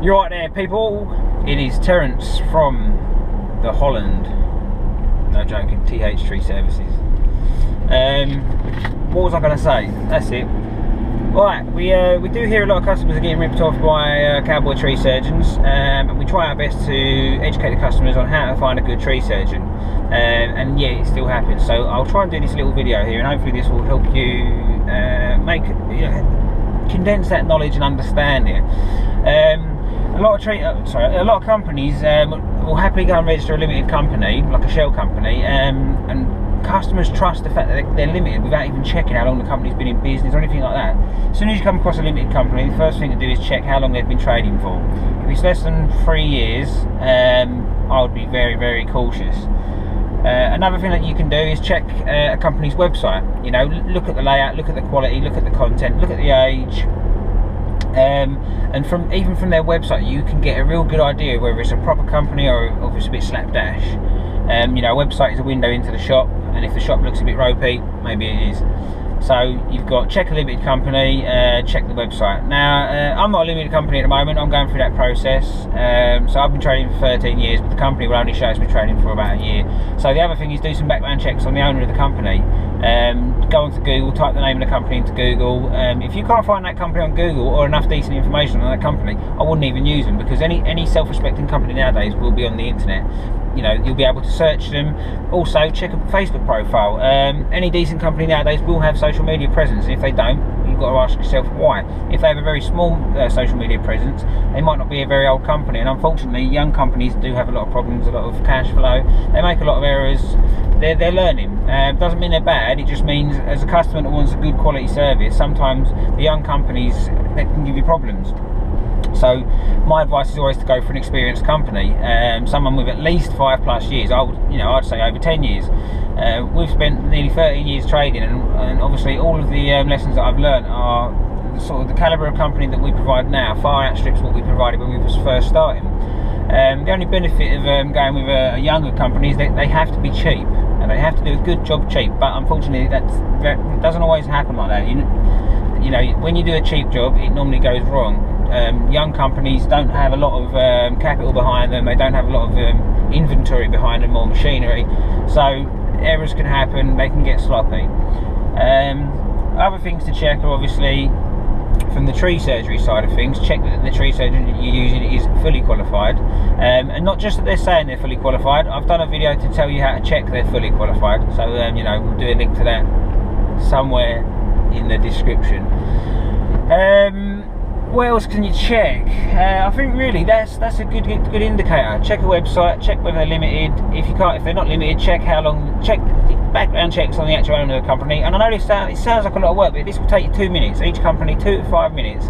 You're right there, people. It is Terence from the Holland. No joking, TH Tree Services. What was I going to say? That's it. Right, we do hear a lot of customers are getting ripped off by cowboy tree surgeons, and we try our best to educate the customers on how to find a good tree surgeon. And yeah, it still happens. So I'll try and do this little video here, and hopefully this will help you condense that knowledge and understand it. A lot of companies will happily go and register a limited company, like a shell company, and customers trust the fact that they're limited without even checking how long the company's been in business or anything like that. As soon as you come across a limited company, the first thing to do is check how long they've been trading for. If it's less than 3 years, I would be very, very cautious. Another thing that you can do is check a company's website. You know, look at the layout, look at the quality, look at the content, look at the age. And even from their website, you can get a real good idea whether it's a proper company or if it's a bit slapdash. You know, a website is a window into the shop, and if the shop looks a bit ropey, maybe it is. So you've got check a limited company, check the website. Now, I'm not a limited company at the moment. I'm going through that process. So I've been trading for 13 years, but the company will only show it's been trading for about a year. So the other thing is do some background checks on the owner of the company. Go onto Google, type the name of the company into Google. If you can't find that company on Google or enough decent information on that company, I wouldn't even use them, because any self-respecting company nowadays will be on the internet. You know, you'll be able to search them. Also, check a Facebook profile. Any decent company nowadays will have social media presence, and if they don't, you've got to ask yourself why. If they have a very small social media presence, they might not be a very old company, and unfortunately young companies do have a lot of problems, a lot of cash flow, they make a lot of errors. They're learning. Doesn't mean they're bad, it just means as a customer that wants a good quality service, sometimes the young companies, they can give you problems. So my advice is always to go for an experienced company, someone with at least 5+ years. I'd say over 10 years. We've spent nearly 13 years trading, and obviously all of the lessons that I've learned are sort of the calibre of company that we provide now far outstrips what we provided when we was first starting. The only benefit of going with a younger company is that they have to be cheap, and they have to do a good job cheap. But unfortunately, that doesn't always happen like that. You know, when you do a cheap job, it normally goes wrong. Young companies don't have a lot of capital behind them, they don't have a lot of inventory behind them or machinery, so errors can happen, they can get sloppy. Other things to check are obviously from the tree surgery side of things. Check that the tree surgeon that you're using is fully qualified, and not just that they're saying they're fully qualified. I've done a video to tell you how to check they're fully qualified, so you know, we'll do a link to that somewhere in the description. What else can you check? I think really that's a good indicator. Check a website, check whether they're limited. If they're not limited, check how long. Check background checks on the actual owner of the company. And I know it sounds like a lot of work, but this will take you 2 minutes. Each company 2 to 5 minutes.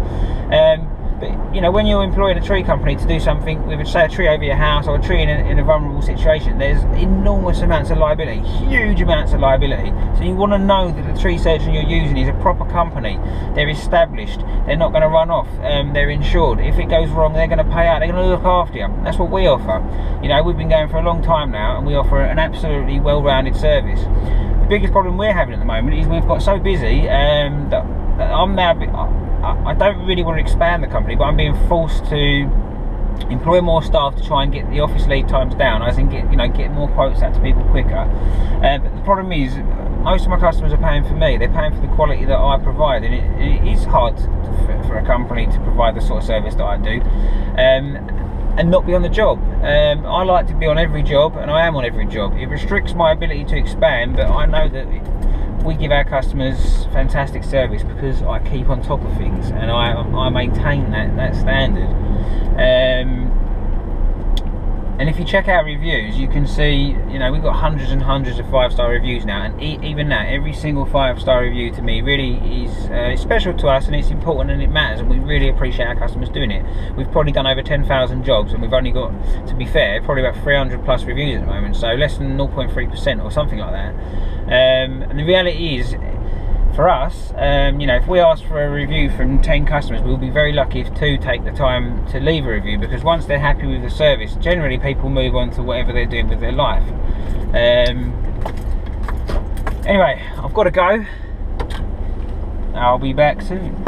But you know, when you're employing a tree company to do something with, say, a tree over your house or a tree in a vulnerable situation, there's enormous amounts of liability, huge amounts of liability. So you want to know that the tree surgeon you're using is a proper company. They're established. They're not going to run off. They're insured. If it goes wrong, they're going to pay out. They're going to look after you. That's what we offer. You know, we've been going for a long time now, and we offer an absolutely well-rounded service. The biggest problem we're having at the moment is we've got so busy that I'm now. I don't really want to expand the company, but I'm being forced to employ more staff to try and get the office lead times down, as in get more quotes out to people quicker. But the problem is, most of my customers are paying for me. They're paying for the quality that I provide, and it is hard for a company to provide the sort of service that I do, and not be on the job. I like to be on every job, and I am on every job. It restricts my ability to expand, but I know that we give our customers fantastic service because I keep on top of things, and I maintain that standard. And if you check our reviews, you can see, you know, we've got hundreds and hundreds of 5-star reviews now, and even now, every single 5-star review to me really is special to us, and it's important, and it matters, and we really appreciate our customers doing it. We've probably done over 10,000 jobs, and we've only got, to be fair, probably about 300+ reviews at the moment, so less than 0.3% or something like that. And the reality is, for us, you know, if we ask for a review from 10 customers, we'll be very lucky if 2 take the time to leave a review, because once they're happy with the service, generally people move on to whatever they're doing with their life. Anyway, I've got to go. I'll be back soon.